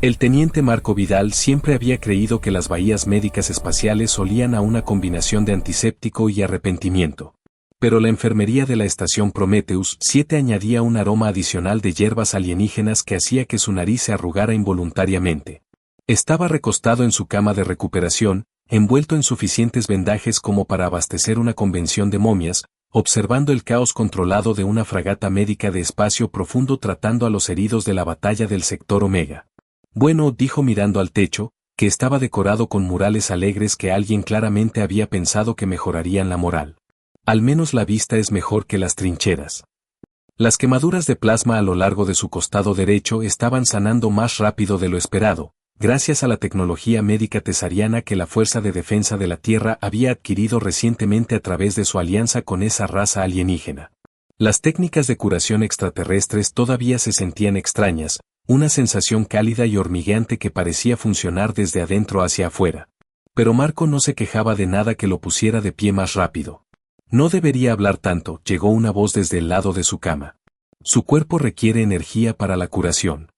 El teniente Marco Vidal siempre había creído que las bahías médicas espaciales olían a una combinación de antiséptico y arrepentimiento. Pero la enfermería de la estación Prometheus 7 añadía un aroma adicional de hierbas alienígenas que hacía que su nariz se arrugara involuntariamente. Estaba recostado en su cama de recuperación, envuelto en suficientes vendajes como para abastecer una convención de momias, observando el caos controlado de una fragata médica de espacio profundo tratando a los heridos de la batalla del sector Omega. Bueno, dijo mirando al techo, que estaba decorado con murales alegres que alguien claramente había pensado que mejorarían la moral. Al menos la vista es mejor que las trincheras. Las quemaduras de plasma a lo largo de su costado derecho estaban sanando más rápido de lo esperado, gracias a la tecnología médica tesariana que la Fuerza de Defensa de la Tierra había adquirido recientemente a través de su alianza con esa raza alienígena. Las técnicas de curación extraterrestres todavía se sentían extrañas, una sensación cálida y hormigueante que parecía funcionar desde adentro hacia afuera. Pero Marco no se quejaba de nada que lo pusiera de pie más rápido. No debería hablar tanto, llegó una voz desde el lado de su cama. Su cuerpo requiere energía para la curación.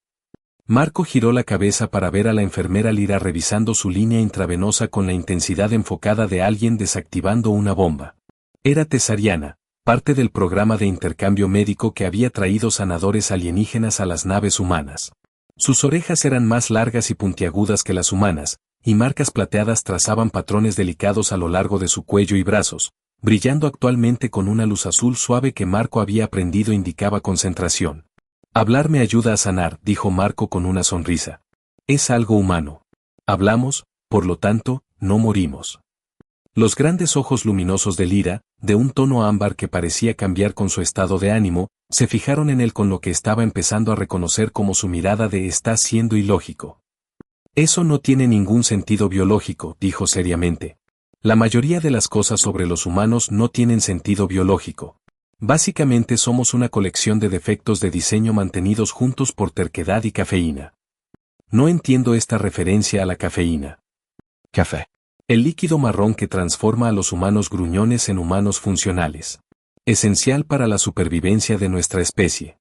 Marco giró la cabeza para ver a la enfermera Lyra revisando su línea intravenosa con la intensidad enfocada de alguien desactivando una bomba. Era tesariana, parte del programa de intercambio médico que había traído sanadores alienígenas a las naves humanas. Sus orejas eran más largas y puntiagudas que las humanas, y marcas plateadas trazaban patrones delicados a lo largo de su cuello y brazos, brillando actualmente con una luz azul suave que Marco había aprendido indicaba concentración. Hablar me ayuda a sanar, dijo Marco con una sonrisa. Es algo humano. Hablamos, por lo tanto, no morimos. Los grandes ojos luminosos de Lyra, de un tono ámbar que parecía cambiar con su estado de ánimo, se fijaron en él con lo que estaba empezando a reconocer como su mirada de «está siendo ilógico». Eso no tiene ningún sentido biológico, dijo seriamente. La mayoría de las cosas sobre los humanos no tienen sentido biológico. Básicamente somos una colección de defectos de diseño mantenidos juntos por terquedad y cafeína. No entiendo esta referencia a la cafeína. Café. El líquido marrón que transforma a los humanos gruñones en humanos funcionales. Esencial para la supervivencia de nuestra especie.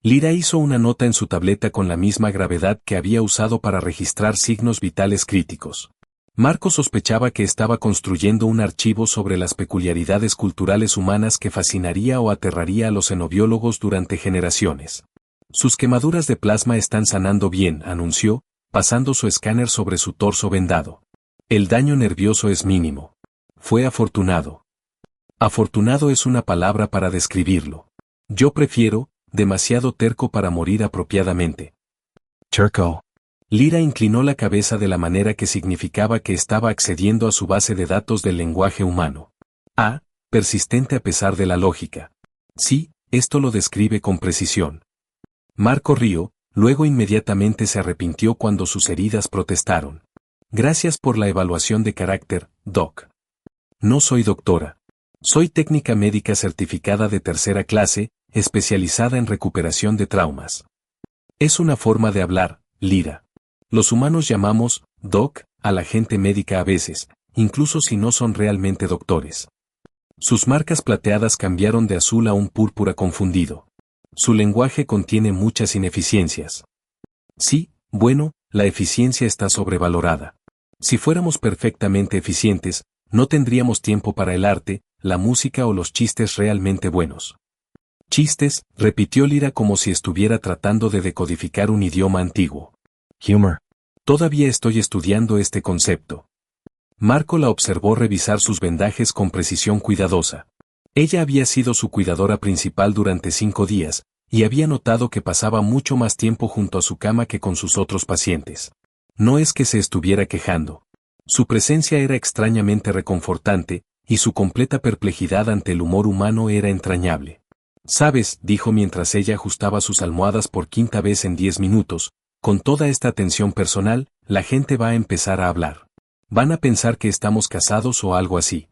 Lyra hizo una nota en su tableta con la misma gravedad que había usado para registrar signos vitales críticos. Marco sospechaba que estaba construyendo un archivo sobre las peculiaridades culturales humanas que fascinaría o aterraría a los xenobiólogos durante generaciones. Sus quemaduras de plasma están sanando bien, anunció, pasando su escáner sobre su torso vendado. El daño nervioso es mínimo. Fue afortunado. Afortunado es una palabra para describirlo. Yo prefiero, demasiado terco para morir apropiadamente. Turco. Lyra inclinó la cabeza de la manera que significaba que estaba accediendo a su base de datos del lenguaje humano. Persistente a pesar de la lógica. Sí, esto lo describe con precisión. Marco rió, luego inmediatamente se arrepintió cuando sus heridas protestaron. Gracias por la evaluación de carácter, Doc. No soy doctora. Soy técnica médica certificada de tercera clase, especializada en recuperación de traumas. Es una forma de hablar, Lyra. Los humanos llamamos Doc a la gente médica a veces, incluso si no son realmente doctores. Sus marcas plateadas cambiaron de azul a un púrpura confundido. Su lenguaje contiene muchas ineficiencias. Sí, bueno, la eficiencia está sobrevalorada. Si fuéramos perfectamente eficientes, no tendríamos tiempo para el arte, la música o los chistes realmente buenos. Chistes, repitió Lyra como si estuviera tratando de decodificar un idioma antiguo. Humor. Todavía estoy estudiando este concepto. Marco la observó revisar sus vendajes con precisión cuidadosa. Ella había sido su cuidadora principal durante 5 días, y había notado que pasaba mucho más tiempo junto a su cama que con sus otros pacientes. No es que se estuviera quejando. Su presencia era extrañamente reconfortante, y su completa perplejidad ante el humor humano era entrañable. «Sabes», dijo mientras ella ajustaba sus almohadas por 5ª vez en 10 minutos, «con toda esta atención personal, la gente va a empezar a hablar. Van a pensar que estamos casados o algo así».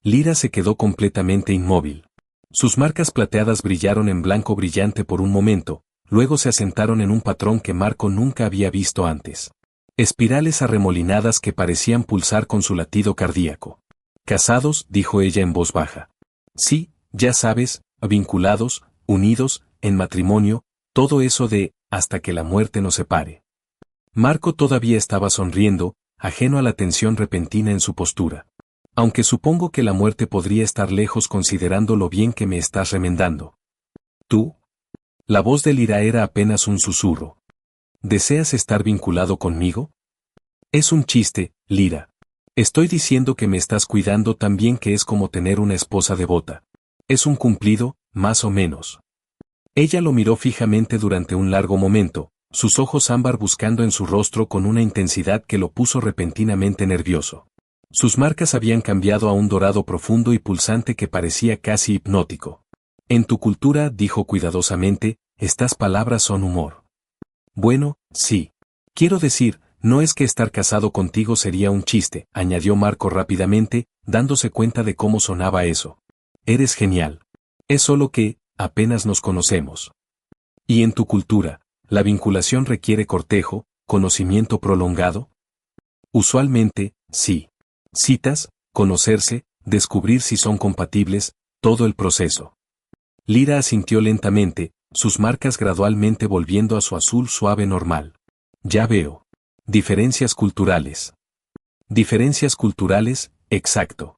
Lyra se quedó completamente inmóvil. Sus marcas plateadas brillaron en blanco brillante por un momento, luego se asentaron en un patrón que Marco nunca había visto antes. Espirales arremolinadas que parecían pulsar con su latido cardíaco. «Casados», dijo ella en voz baja. «Sí, ya sabes, vinculados, unidos, en matrimonio, todo eso de, hasta que la muerte nos separe». Marco todavía estaba sonriendo, ajeno a la tensión repentina en su postura. Aunque supongo que la muerte podría estar lejos considerando lo bien que me estás remendando. ¿Tú? La voz de Lyra era apenas un susurro. ¿Deseas estar vinculado conmigo? Es un chiste, Lyra. Estoy diciendo que me estás cuidando tan bien que es como tener una esposa devota. Es un cumplido, más o menos. Ella lo miró fijamente durante un largo momento, sus ojos ámbar buscando en su rostro con una intensidad que lo puso repentinamente nervioso. Sus marcas habían cambiado a un dorado profundo y pulsante que parecía casi hipnótico. En tu cultura, dijo cuidadosamente, estas palabras son humor. Bueno, sí. Quiero decir, no es que estar casado contigo sería un chiste, añadió Marco rápidamente, dándose cuenta de cómo sonaba eso. Eres genial. Es solo que, apenas nos conocemos. ¿Y en tu cultura, la vinculación requiere cortejo, conocimiento prolongado? Usualmente, sí. Citas, conocerse, descubrir si son compatibles, todo el proceso. Lyra asintió lentamente, sus marcas gradualmente volviendo a su azul suave normal. Ya veo. Diferencias culturales. Diferencias culturales, exacto.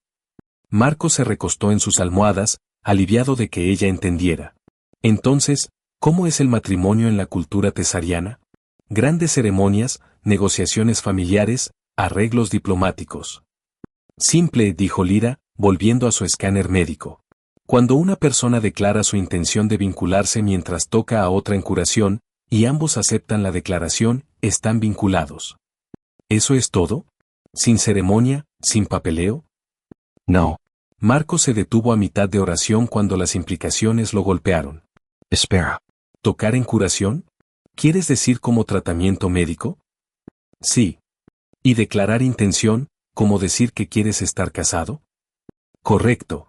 Marco se recostó en sus almohadas, aliviado de que ella entendiera. Entonces, ¿cómo es el matrimonio en la cultura tesariana? Grandes ceremonias, negociaciones familiares, arreglos diplomáticos. Simple, dijo Lyra, volviendo a su escáner médico. Cuando una persona declara su intención de vincularse mientras toca a otra en curación, y ambos aceptan la declaración, están vinculados. ¿Eso es todo? ¿Sin ceremonia, sin papeleo? No. Marco se detuvo a mitad de oración cuando las implicaciones lo golpearon. Espera. ¿Tocar en curación? ¿Quieres decir como tratamiento médico? Sí. ¿Y declarar intención, como decir que quieres estar casado? Correcto.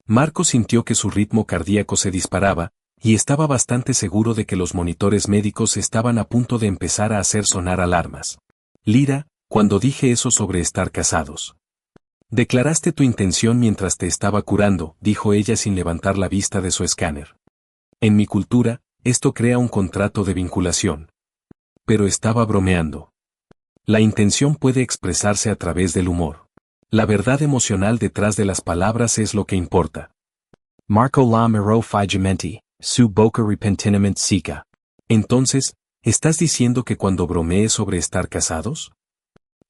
Marco sintió que su ritmo cardíaco se disparaba, y estaba bastante seguro de que los monitores médicos estaban a punto de empezar a hacer sonar alarmas. Lyra, cuando dije eso sobre estar casados. Declaraste tu intención mientras te estaba curando, dijo ella sin levantar la vista de su escáner. En mi cultura, esto crea un contrato de vinculación. Pero estaba bromeando. La intención puede expresarse a través del humor. La verdad emocional detrás de las palabras es lo que importa. Marco la miró fijamente, su boca repentinamente seca. Entonces, ¿estás diciendo que cuando bromeé sobre estar casados?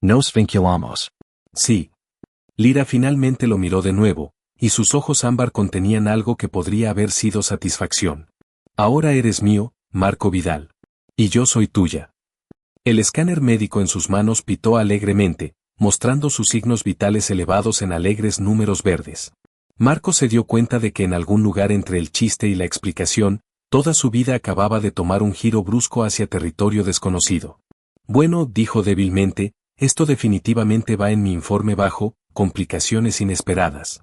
Nos vinculamos. Sí. Lyra finalmente lo miró de nuevo, y sus ojos ámbar contenían algo que podría haber sido satisfacción. Ahora eres mío, Marco Vidal. Y yo soy tuya. El escáner médico en sus manos pitó alegremente, mostrando sus signos vitales elevados en alegres números verdes. Marco se dio cuenta de que en algún lugar entre el chiste y la explicación, toda su vida acababa de tomar un giro brusco hacia territorio desconocido. Bueno, dijo débilmente, esto definitivamente va en mi informe bajo, complicaciones inesperadas.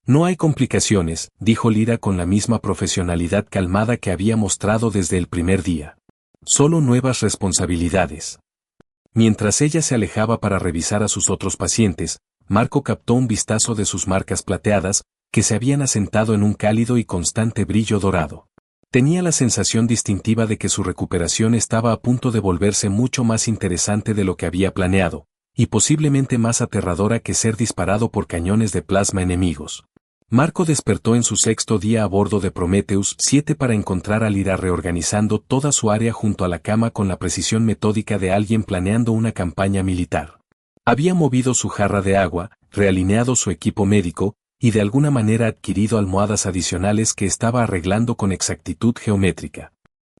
No hay complicaciones, dijo Lyra con la misma profesionalidad calmada que había mostrado desde el primer día. Solo nuevas responsabilidades. Mientras ella se alejaba para revisar a sus otros pacientes, Marco captó un vistazo de sus marcas plateadas, que se habían asentado en un cálido y constante brillo dorado. Tenía la sensación distintiva de que su recuperación estaba a punto de volverse mucho más interesante de lo que había planeado, y posiblemente más aterradora que ser disparado por cañones de plasma enemigos. Marco despertó en su sexto día a bordo de Prometheus 7 para encontrar a Lyra reorganizando toda su área junto a la cama con la precisión metódica de alguien planeando una campaña militar. Había movido su jarra de agua, realineado su equipo médico, y de alguna manera adquirido almohadas adicionales que estaba arreglando con exactitud geométrica.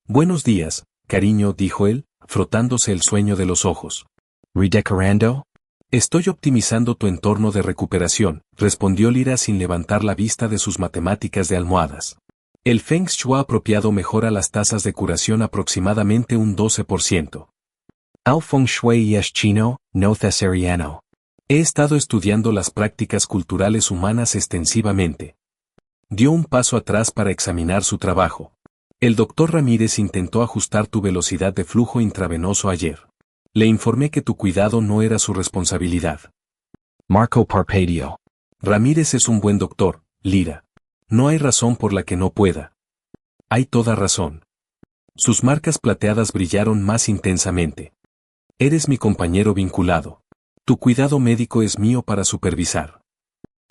Buenos días, cariño, dijo él, frotándose el sueño de los ojos. ¿Redecorando? Estoy optimizando tu entorno de recuperación, respondió Lyra sin levantar la vista de sus matemáticas de almohadas. El Feng Shui apropiado mejora las tasas de curación aproximadamente un 12%. El Feng Shui es chino, no cesariano. He estado estudiando las prácticas culturales humanas extensivamente. Dio un paso atrás para examinar su trabajo. El doctor Ramírez intentó ajustar tu velocidad de flujo intravenoso ayer. Le informé que tu cuidado no era su responsabilidad. Marco parpadeó. Ramírez es un buen doctor, Lyra. No hay razón por la que no pueda. Hay toda razón. Sus marcas plateadas brillaron más intensamente. Eres mi compañero vinculado. Tu cuidado médico es mío para supervisar.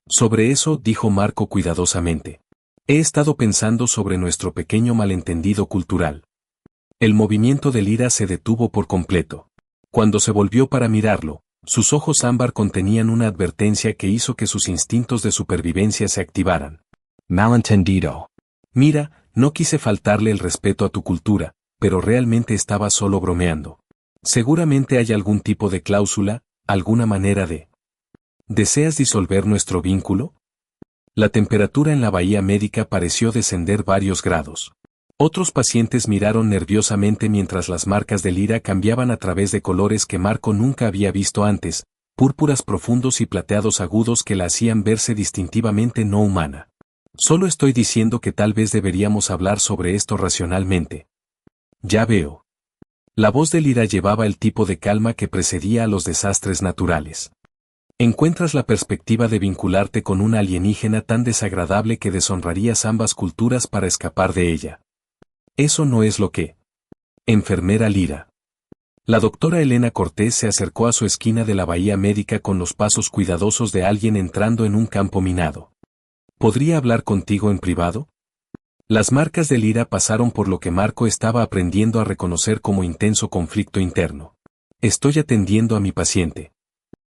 Sobre eso, dijo Marco cuidadosamente. He estado pensando sobre nuestro pequeño malentendido cultural. El movimiento de Lyra se detuvo por completo. Cuando se volvió para mirarlo, sus ojos ámbar contenían una advertencia que hizo que sus instintos de supervivencia se activaran. Malentendido. Mira, no quise faltarle el respeto a tu cultura, pero realmente estaba solo bromeando. Seguramente hay algún tipo de cláusula, alguna manera de... ¿Deseas disolver nuestro vínculo? La temperatura en la bahía médica pareció descender varios grados. Otros pacientes miraron nerviosamente mientras las marcas de Lyra cambiaban a través de colores que Marco nunca había visto antes, púrpuras profundos y plateados agudos que la hacían verse distintivamente no humana. Solo estoy diciendo que tal vez deberíamos hablar sobre esto racionalmente. Ya veo. La voz de Lyra llevaba el tipo de calma que precedía a los desastres naturales. ¿Encuentras la perspectiva de vincularte con una alienígena tan desagradable que deshonrarías ambas culturas para escapar de ella? Eso no es lo que... Enfermera Lyra. La doctora Elena Cortés se acercó a su esquina de la bahía médica con los pasos cuidadosos de alguien entrando en un campo minado. ¿Podría hablar contigo en privado? Las marcas de Lyra pasaron por lo que Marco estaba aprendiendo a reconocer como intenso conflicto interno. Estoy atendiendo a mi paciente.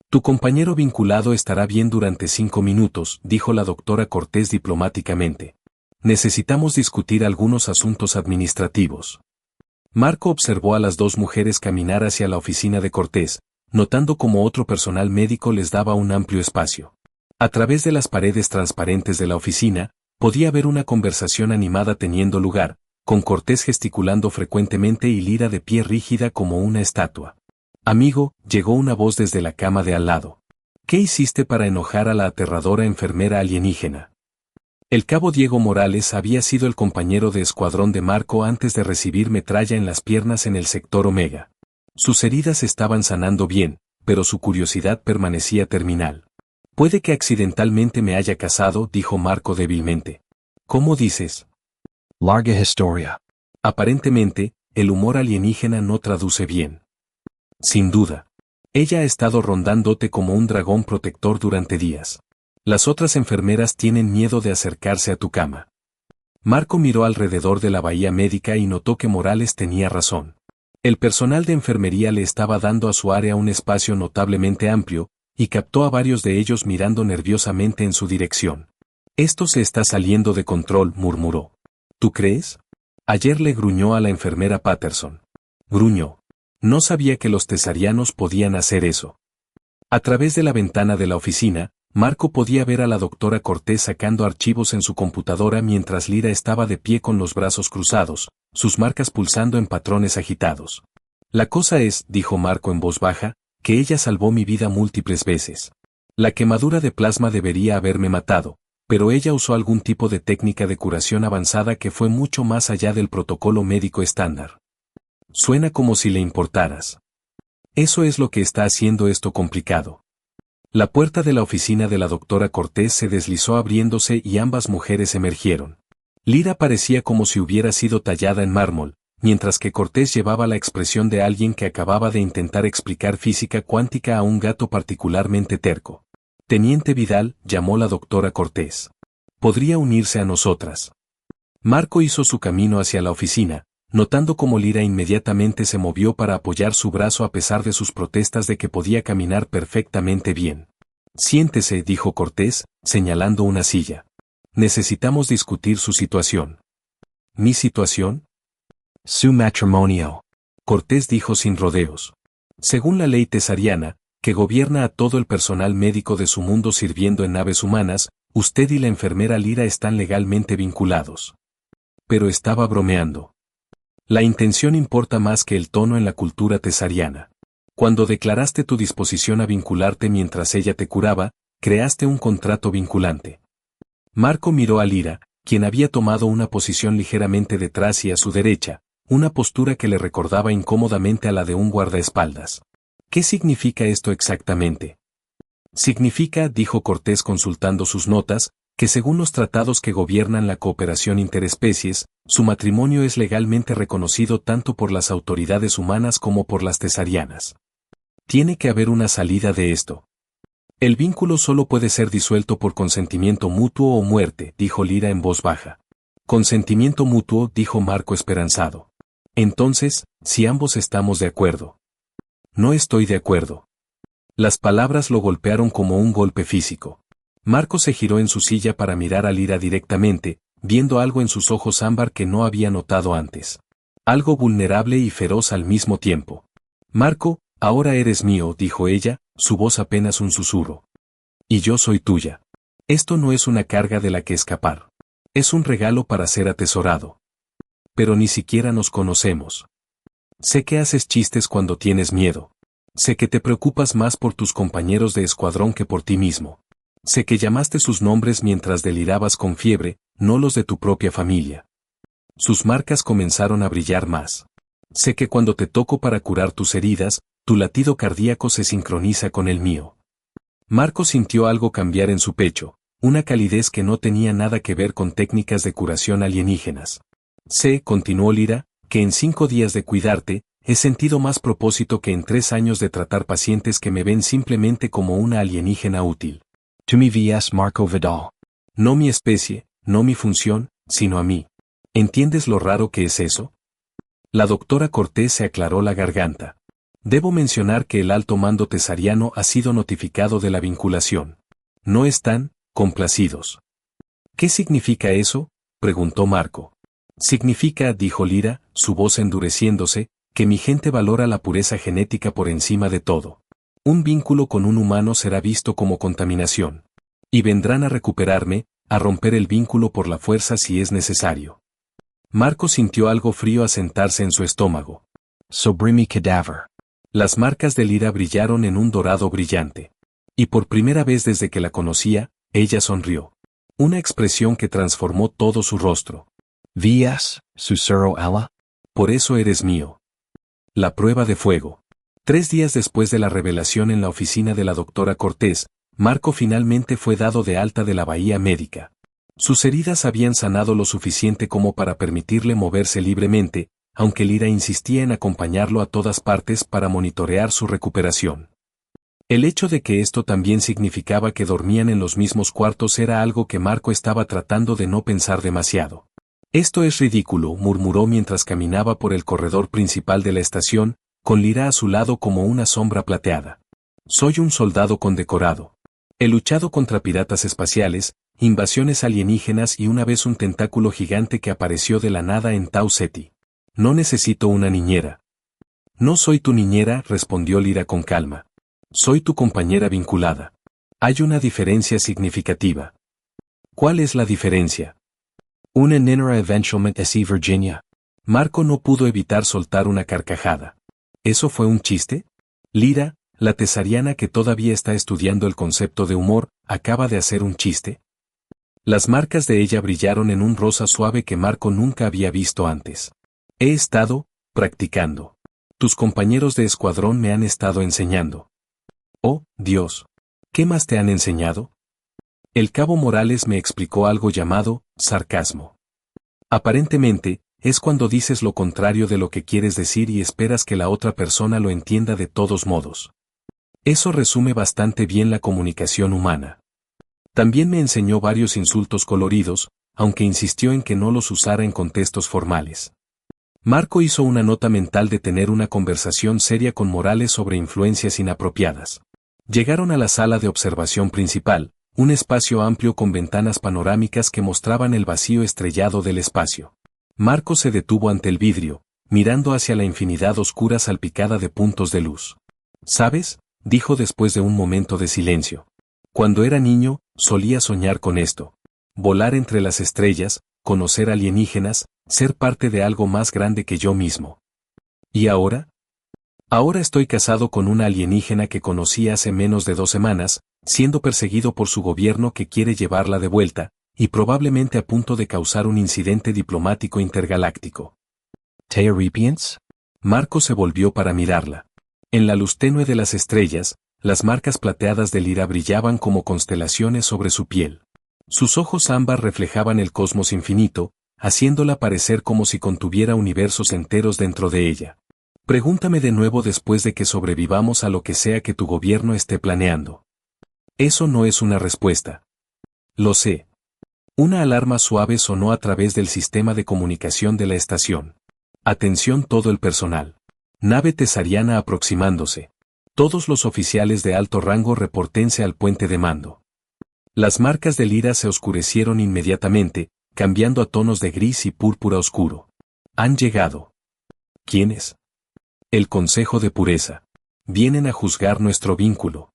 Tu compañero vinculado estará bien durante 5 minutos, dijo la doctora Cortés diplomáticamente. Necesitamos discutir algunos asuntos administrativos. Marco observó a las dos mujeres caminar hacia la oficina de Cortés, notando cómo otro personal médico les daba un amplio espacio. A través de las paredes transparentes de la oficina, podía ver una conversación animada teniendo lugar, con Cortés gesticulando frecuentemente y Lyra de pie rígida como una estatua. Amigo, llegó una voz desde la cama de al lado. ¿Qué hiciste para enojar a la aterradora enfermera alienígena? El cabo Diego Morales había sido el compañero de escuadrón de Marco antes de recibir metralla en las piernas en el sector Omega. Sus heridas estaban sanando bien, pero su curiosidad permanecía terminal. Puede que accidentalmente me haya casado, dijo Marco débilmente. ¿Cómo dices? Larga historia. Aparentemente, el humor alienígena no traduce bien. Sin duda. Ella ha estado rondándote como un dragón protector durante días. Las otras enfermeras tienen miedo de acercarse a tu cama. Marco miró alrededor de la bahía médica y notó que Morales tenía razón. El personal de enfermería le estaba dando a su área un espacio notablemente amplio, y captó a varios de ellos mirando nerviosamente en su dirección. Esto se está saliendo de control, murmuró. ¿Tú crees? Ayer le gruñó a la enfermera Patterson. Gruñó. No sabía que los tesarianos podían hacer eso. A través de la ventana de la oficina, Marco podía ver a la doctora Cortés sacando archivos en su computadora mientras Lyra estaba de pie con los brazos cruzados, sus marcas pulsando en patrones agitados. La cosa es, dijo Marco en voz baja, que ella salvó mi vida múltiples veces. La quemadura de plasma debería haberme matado, pero ella usó algún tipo de técnica de curación avanzada que fue mucho más allá del protocolo médico estándar. Suena como si le importaras. Eso es lo que está haciendo esto complicado. La puerta de la oficina de la doctora Cortés se deslizó abriéndose y ambas mujeres emergieron. Lyra parecía como si hubiera sido tallada en mármol, mientras que Cortés llevaba la expresión de alguien que acababa de intentar explicar física cuántica a un gato particularmente terco. Teniente Vidal, llamó la doctora Cortés. ¿Podría unirse a nosotras? Marco hizo su camino hacia la oficina, notando cómo Lyra inmediatamente se movió para apoyar su brazo a pesar de sus protestas de que podía caminar perfectamente bien. Siéntese, dijo Cortés, señalando una silla. Necesitamos discutir su situación. ¿Mi situación? Su matrimonio. Cortés dijo sin rodeos. Según la ley tesariana, que gobierna a todo el personal médico de su mundo sirviendo en naves humanas, usted y la enfermera Lyra están legalmente vinculados. Pero estaba bromeando. La intención importa más que el tono en la cultura tesariana. Cuando declaraste tu disposición a vincularte mientras ella te curaba, creaste un contrato vinculante. Marco miró a Lyra, quien había tomado una posición ligeramente detrás y a su derecha, una postura que le recordaba incómodamente a la de un guardaespaldas. ¿Qué significa esto exactamente? Significa, dijo Cortés consultando sus notas, que según los tratados que gobiernan la cooperación interespecies, su matrimonio es legalmente reconocido tanto por las autoridades humanas como por las tesarianas. Tiene que haber una salida de esto. El vínculo solo puede ser disuelto por consentimiento mutuo o muerte, dijo Lyra en voz baja. Consentimiento mutuo, dijo Marco esperanzado. Entonces, si ambos estamos de acuerdo. No estoy de acuerdo. Las palabras lo golpearon como un golpe físico. Marco se giró en su silla para mirar a Lyra directamente, viendo algo en sus ojos ámbar que no había notado antes. Algo vulnerable y feroz al mismo tiempo. Marco, ahora eres mío, dijo ella, su voz apenas un susurro. Y yo soy tuya. Esto no es una carga de la que escapar. Es un regalo para ser atesorado. Pero ni siquiera nos conocemos. Sé que haces chistes cuando tienes miedo. Sé que te preocupas más por tus compañeros de escuadrón que por ti mismo. Sé que llamaste sus nombres mientras delirabas con fiebre, no los de tu propia familia. Sus marcas comenzaron a brillar más. Sé que cuando te toco para curar tus heridas, tu latido cardíaco se sincroniza con el mío. Marco sintió algo cambiar en su pecho, una calidez que no tenía nada que ver con técnicas de curación alienígenas. Sé, continuó Lyra, que en 5 días de cuidarte, he sentido más propósito que en 3 años de tratar pacientes que me ven simplemente como una alienígena útil. To me vs Marco Vidal. No mi especie, no mi función, sino a mí. ¿Entiendes lo raro que es eso? La doctora Cortés se aclaró la garganta. Debo mencionar que el alto mando tesariano ha sido notificado de la vinculación. No están complacidos. ¿Qué significa eso?, preguntó Marco. Significa, dijo Lyra, su voz endureciéndose, que mi gente valora la pureza genética por encima de todo. Un vínculo con un humano será visto como contaminación. Y vendrán a recuperarme, a romper el vínculo por la fuerza si es necesario. Marco sintió algo frío asentarse en su estómago. Sobrimi cadaver. Las marcas de Lyra brillaron en un dorado brillante. Y por primera vez desde que la conocía, ella sonrió. Una expresión que transformó todo su rostro. Vs, susurró ella. Por eso eres mío. La prueba de fuego. 3 días después de la revelación en la oficina de la doctora Cortés, Marco finalmente fue dado de alta de la bahía médica. Sus heridas habían sanado lo suficiente como para permitirle moverse libremente, aunque Lyra insistía en acompañarlo a todas partes para monitorear su recuperación. El hecho de que esto también significaba que dormían en los mismos cuartos era algo que Marco estaba tratando de no pensar demasiado. Esto es ridículo, murmuró mientras caminaba por el corredor principal de la estación, con Lyra a su lado como una sombra plateada. Soy un soldado condecorado. He luchado contra piratas espaciales, invasiones alienígenas y una vez un tentáculo gigante que apareció de la nada en Tau Ceti. No necesito una niñera. No soy tu niñera, respondió Lyra con calma. Soy tu compañera vinculada. Hay una diferencia significativa. ¿Cuál es la diferencia? Una niñera eventualmente es Virginia. Marco no pudo evitar soltar una carcajada. ¿Eso fue un chiste? Lyra, la tesariana que todavía está estudiando el concepto de humor, acaba de hacer un chiste. Las marcas de ella brillaron en un rosa suave que Marco nunca había visto antes. He estado practicando. Tus compañeros de escuadrón me han estado enseñando. Oh, Dios. ¿Qué más te han enseñado? El cabo Morales me explicó algo llamado sarcasmo. Aparentemente, es cuando dices lo contrario de lo que quieres decir y esperas que la otra persona lo entienda de todos modos. Eso resume bastante bien la comunicación humana. También me enseñó varios insultos coloridos, aunque insistió en que no los usara en contextos formales. Marco hizo una nota mental de tener una conversación seria con Morales sobre influencias inapropiadas. Llegaron a la sala de observación principal, un espacio amplio con ventanas panorámicas que mostraban el vacío estrellado del espacio. Marco se detuvo ante el vidrio, mirando hacia la infinidad oscura salpicada de puntos de luz. ¿Sabes?, dijo después de un momento de silencio. Cuando era niño, solía soñar con esto. Volar entre las estrellas, conocer alienígenas, ser parte de algo más grande que yo mismo. ¿Y ahora? Ahora estoy casado con una alienígena que conocí hace menos de 2 semanas, siendo perseguido por su gobierno que quiere llevarla de vuelta, y probablemente a punto de causar un incidente diplomático intergaláctico. ¿Te arrepientes? Marco se volvió para mirarla. En la luz tenue de las estrellas, las marcas plateadas de Lyra brillaban como constelaciones sobre su piel. Sus ojos ámbar reflejaban el cosmos infinito, haciéndola parecer como si contuviera universos enteros dentro de ella. Pregúntame de nuevo después de que sobrevivamos a lo que sea que tu gobierno esté planeando. Eso no es una respuesta. Lo sé. Una alarma suave sonó a través del sistema de comunicación de la estación. Atención todo el personal. Nave tesariana aproximándose. Todos los oficiales de alto rango repórtense al puente de mando. Las marcas de Lyra se oscurecieron inmediatamente, cambiando a tonos de gris y púrpura oscuro. Han llegado. ¿Quiénes? El Consejo de Pureza. Vienen a juzgar nuestro vínculo.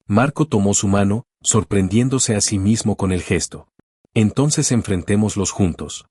Marco tomó su mano, sorprendiéndose a sí mismo con el gesto. Entonces enfrentémoslos juntos.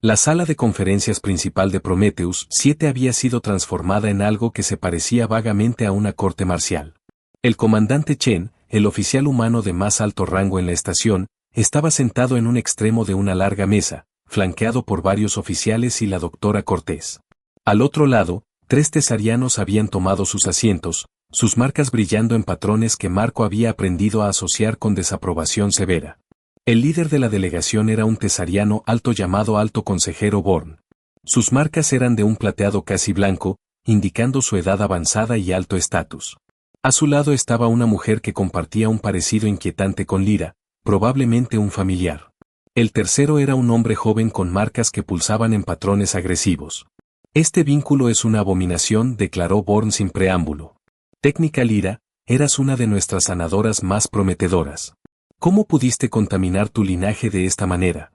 La sala de conferencias principal de Prometheus 7 había sido transformada en algo que se parecía vagamente a una corte marcial. El comandante Chen, el oficial humano de más alto rango en la estación, estaba sentado en un extremo de una larga mesa, flanqueado por varios oficiales y la doctora Cortés. Al otro lado, 3 tesarianos habían tomado sus asientos, sus marcas brillando en patrones que Marco había aprendido a asociar con desaprobación severa. El líder de la delegación era un tesariano alto llamado Alto Consejero Born. Sus marcas eran de un plateado casi blanco, indicando su edad avanzada y alto estatus. A su lado estaba una mujer que compartía un parecido inquietante con Lyra, probablemente un familiar. El tercero era un hombre joven con marcas que pulsaban en patrones agresivos. Este vínculo es una abominación, declaró Born sin preámbulo. Técnica Lyra, eras una de nuestras sanadoras más prometedoras. ¿Cómo pudiste contaminar tu linaje de esta manera?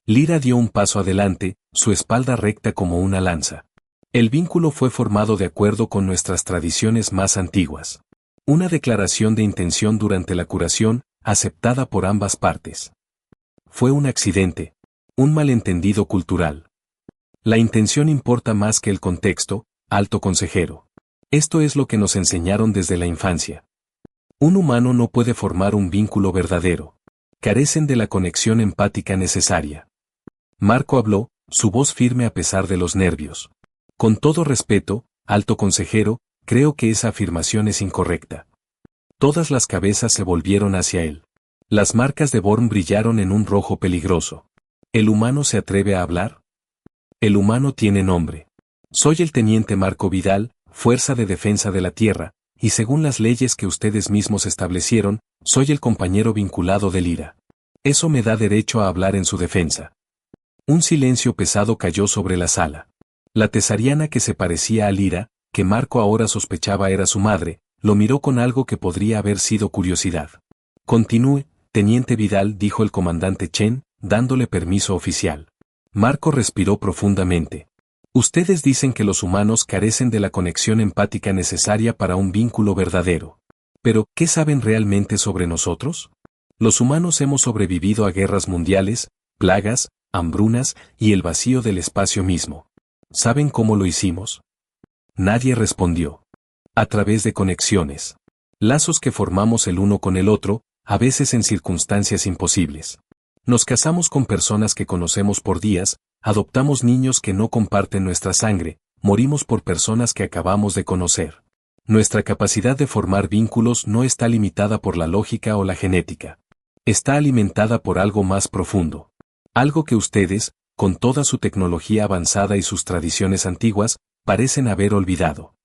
Lyra dio un paso adelante, su espalda recta como una lanza. El vínculo fue formado de acuerdo con nuestras tradiciones más antiguas. Una declaración de intención durante la curación, aceptada por ambas partes. Fue un accidente, un malentendido cultural. La intención importa más que el contexto, alto consejero. Esto es lo que nos enseñaron desde la infancia. Un humano no puede formar un vínculo verdadero. Carecen de la conexión empática necesaria. Marco habló, su voz firme a pesar de los nervios. Con todo respeto, alto consejero, creo que esa afirmación es incorrecta. Todas las cabezas se volvieron hacia él. Las marcas de Born brillaron en un rojo peligroso. ¿El humano se atreve a hablar? El humano tiene nombre. Soy el teniente Marco Vidal, Fuerza de Defensa de la Tierra, y según las leyes que ustedes mismos establecieron, soy el compañero vinculado de Lyra. Eso me da derecho a hablar en su defensa. Un silencio pesado cayó sobre la sala. La tesariana que se parecía a Lyra, que Marco ahora sospechaba era su madre, lo miró con algo que podría haber sido curiosidad. Continúe, teniente Vidal, dijo el comandante Chen, dándole permiso oficial. Marco respiró profundamente. Ustedes dicen que los humanos carecen de la conexión empática necesaria para un vínculo verdadero. Pero, ¿qué saben realmente sobre nosotros? Los humanos hemos sobrevivido a guerras mundiales, plagas, hambrunas y el vacío del espacio mismo. ¿Saben cómo lo hicimos? Nadie respondió. A través de conexiones. Lazos que formamos el uno con el otro, a veces en circunstancias imposibles. Nos casamos con personas que conocemos por días, adoptamos niños que no comparten nuestra sangre, morimos por personas que acabamos de conocer. Nuestra capacidad de formar vínculos no está limitada por la lógica o la genética. Está alimentada por algo más profundo. Algo que ustedes, con toda su tecnología avanzada y sus tradiciones antiguas, parecen haber olvidado.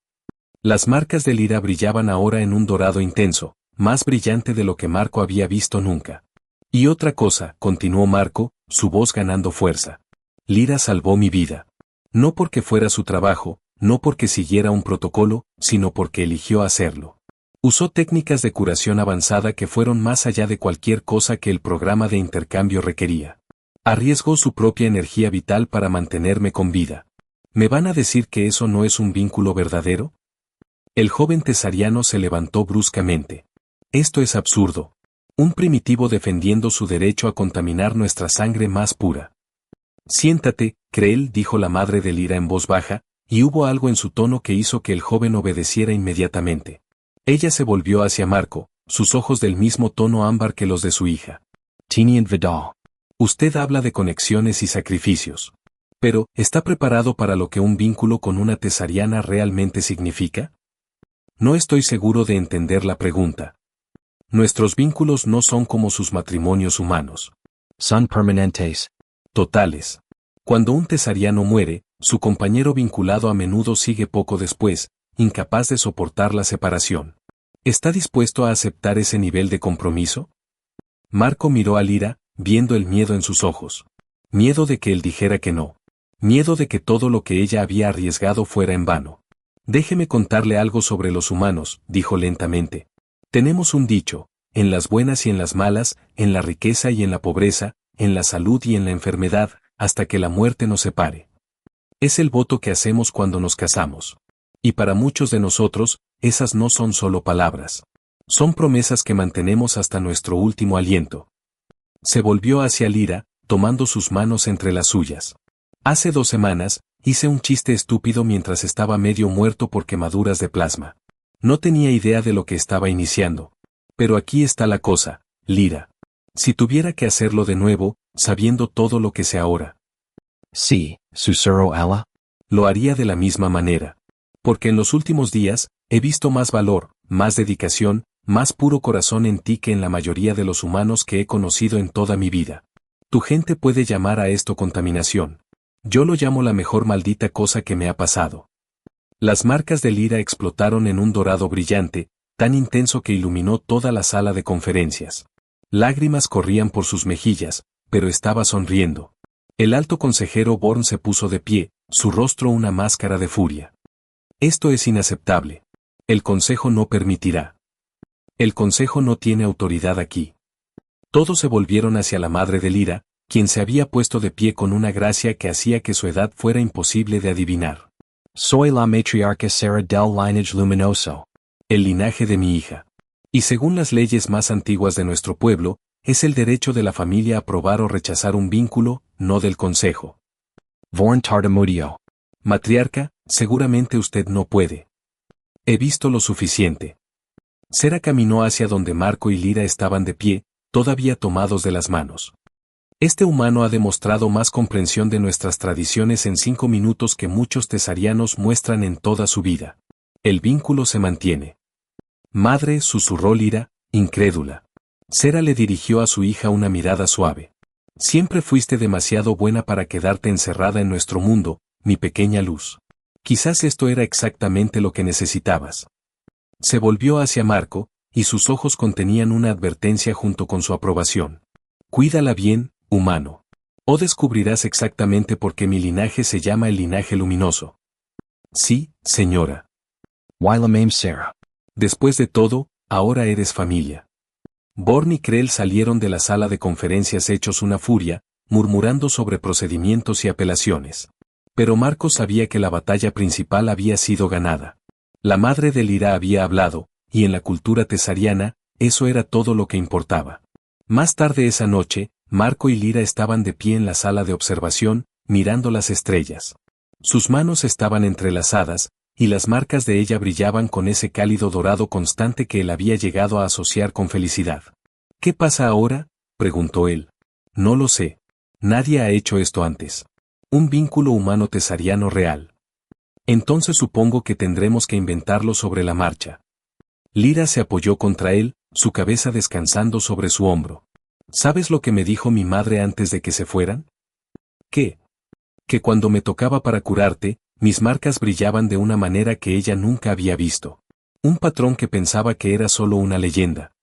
Las marcas de Lyra brillaban ahora en un dorado intenso, más brillante de lo que Marco había visto nunca. Y otra cosa, continuó Marco, su voz ganando fuerza. Lyra salvó mi vida. No porque fuera su trabajo, no porque siguiera un protocolo, sino porque eligió hacerlo. Usó técnicas de curación avanzada que fueron más allá de cualquier cosa que el programa de intercambio requería. Arriesgó su propia energía vital para mantenerme con vida. ¿Me van a decir que eso no es un vínculo verdadero? El joven tesariano se levantó bruscamente. Esto es absurdo. Un primitivo defendiendo su derecho a contaminar nuestra sangre más pura. Siéntate, Krell, dijo la madre de Lyra en voz baja, y hubo algo en su tono que hizo que el joven obedeciera inmediatamente. Ella se volvió hacia Marco, sus ojos del mismo tono ámbar que los de su hija. Teniente Vidal. Usted habla de conexiones y sacrificios. Pero, ¿está preparado para lo que un vínculo con una tesariana realmente significa? No estoy seguro de entender la pregunta. Nuestros vínculos no son como sus matrimonios humanos. Son permanentes. Totales. Cuando un tesariano muere, Su compañero vinculado a menudo sigue poco después, incapaz de soportar la separación. ¿Está dispuesto a aceptar ese nivel de compromiso? Marco miró a Lyra, viendo el miedo en sus ojos. Miedo de que él dijera que no. Miedo de que todo lo que ella había arriesgado fuera en vano. Déjeme contarle algo sobre los humanos, dijo lentamente. Tenemos un dicho, en las buenas y en las malas, en la riqueza y en la pobreza, en la salud y en la enfermedad, hasta que la muerte nos separe. Es el voto que hacemos cuando nos casamos. Y para muchos de nosotros, esas no son solo palabras. Son promesas que mantenemos hasta nuestro último aliento. Se volvió hacia Lyra, tomando sus manos entre las suyas. Hace 2 semanas, hice un chiste estúpido mientras estaba medio muerto por quemaduras de plasma. No tenía idea de lo que estaba iniciando. Pero aquí está la cosa, Lyra. Si tuviera que hacerlo de nuevo, sabiendo todo lo que sé ahora. Sí, susurró Ala. Lo haría de la misma manera. Porque en los últimos días, he visto más valor, más dedicación, más puro corazón en ti que en la mayoría de los humanos que he conocido en toda mi vida. Tu gente puede llamar a esto contaminación. Yo lo llamo la mejor maldita cosa que me ha pasado. Las marcas de Lyra explotaron en un dorado brillante, tan intenso que iluminó toda la sala de conferencias. Lágrimas corrían por sus mejillas, pero estaba sonriendo. El alto consejero Born se puso de pie, su rostro una máscara de furia. Esto es inaceptable. El consejo no permitirá. El consejo no tiene autoridad aquí. Todos se volvieron hacia la madre de Lyra, quien se había puesto de pie con una gracia que hacía que su edad fuera imposible de adivinar. Soy la matriarca Sara del lineage luminoso. El linaje de mi hija. Y según las leyes más antiguas de nuestro pueblo, es el derecho de la familia aprobar o rechazar un vínculo, no del consejo. Vorn tartamudeó. Matriarca, seguramente usted no puede. He visto lo suficiente. Sara caminó hacia donde Marco y Lyra estaban de pie, todavía tomados de las manos. Este humano ha demostrado más comprensión de nuestras tradiciones en 5 minutos que muchos tesarianos muestran en toda su vida. El vínculo se mantiene. Madre, susurró Lyra, incrédula. Sara le dirigió a su hija una mirada suave. Siempre fuiste demasiado buena para quedarte encerrada en nuestro mundo, mi pequeña luz. Quizás esto era exactamente lo que necesitabas. Se volvió hacia Marco, y sus ojos contenían una advertencia junto con su aprobación. Cuídala bien, humano. O descubrirás exactamente por qué mi linaje se llama el linaje luminoso. Sí, señora. Wylamame Sara. Después de todo, ahora eres familia. Born y Krell salieron de la sala de conferencias hechos una furia, murmurando sobre procedimientos y apelaciones. Pero Marco sabía que la batalla principal había sido ganada. La madre de Lyra había hablado, y en la cultura tesariana, eso era todo lo que importaba. Más tarde esa noche, Marco y Lyra estaban de pie en la sala de observación, mirando las estrellas. Sus manos estaban entrelazadas, y las marcas de ella brillaban con ese cálido dorado constante que él había llegado a asociar con felicidad. ¿Qué pasa ahora?, preguntó él. No lo sé. Nadie ha hecho esto antes. Un vínculo humano tesariano real. Entonces supongo que tendremos que inventarlo sobre la marcha. Lyra se apoyó contra él, su cabeza descansando sobre su hombro. ¿Sabes lo que me dijo mi madre antes de que se fueran? ¿Qué? Que cuando me tocaba para curarte, mis marcas brillaban de una manera que ella nunca había visto. Un patrón que pensaba que era solo una leyenda.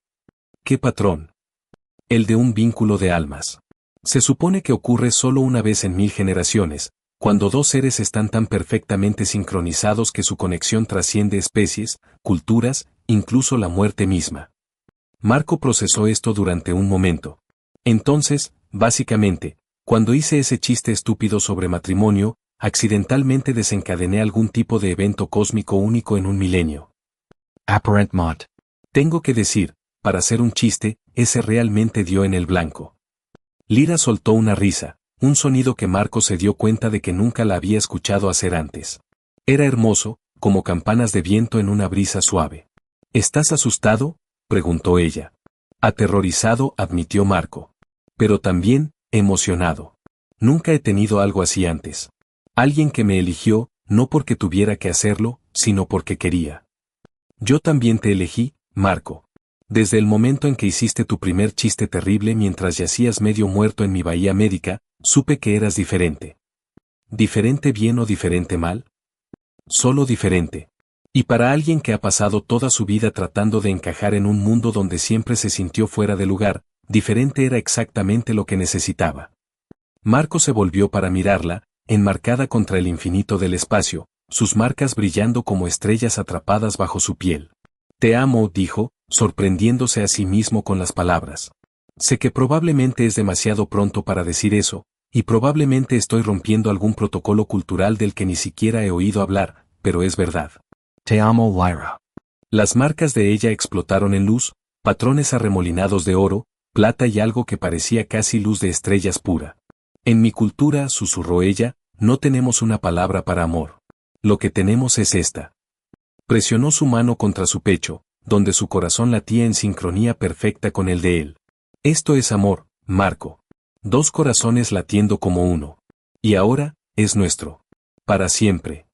¿Qué patrón? El de un vínculo de almas. Se supone que ocurre solo una vez en 1000 generaciones, cuando 2 seres están tan perfectamente sincronizados que su conexión trasciende especies, culturas, incluso la muerte misma. Marco procesó esto durante un momento. Entonces, básicamente, cuando hice ese chiste estúpido sobre matrimonio, accidentalmente desencadené algún tipo de evento cósmico único en un milenio. Apparentment. Tengo que decir, para hacer un chiste, ese realmente dio en el blanco. Lyra soltó una risa, un sonido que Marco se dio cuenta de que nunca la había escuchado hacer antes. Era hermoso, como campanas de viento en una brisa suave. ¿Estás asustado?, preguntó ella. Aterrorizado, admitió Marco. Pero también, emocionado. Nunca he tenido algo así antes. Alguien que me eligió, no porque tuviera que hacerlo, sino porque quería. Yo también te elegí, Marco. Desde el momento en que hiciste tu primer chiste terrible mientras yacías medio muerto en mi bahía médica, supe que eras diferente. ¿Diferente bien o diferente mal? Solo diferente. Y para alguien que ha pasado toda su vida tratando de encajar en un mundo donde siempre se sintió fuera de lugar, diferente era exactamente lo que necesitaba. Marco se volvió para mirarla, enmarcada contra el infinito del espacio, sus marcas brillando como estrellas atrapadas bajo su piel. Te amo, dijo, sorprendiéndose a sí mismo con las palabras. Sé que probablemente es demasiado pronto para decir eso, y probablemente estoy rompiendo algún protocolo cultural del que ni siquiera he oído hablar, pero es verdad. Te amo, Lyra. Las marcas de ella explotaron en luz, patrones arremolinados de oro, plata y algo que parecía casi luz de estrellas pura. En mi cultura, susurró ella, no tenemos una palabra para amor. Lo que tenemos es esta. Presionó su mano contra su pecho, donde su corazón latía en sincronía perfecta con el de él. Esto es amor, Marco. Dos corazones latiendo como uno. Y ahora, es nuestro. Para siempre.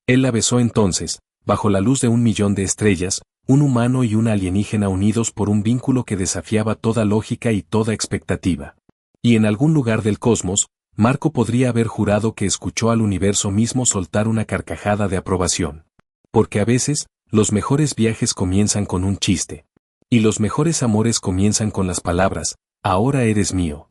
Él la besó entonces, bajo la luz de 1.000.000 de estrellas, un humano y una alienígena unidos por un vínculo que desafiaba toda lógica y toda expectativa. Y en algún lugar del cosmos, Marco podría haber jurado que escuchó al universo mismo soltar una carcajada de aprobación. Porque a veces, los mejores viajes comienzan con un chiste. Y los mejores amores comienzan con las palabras, ahora eres mío.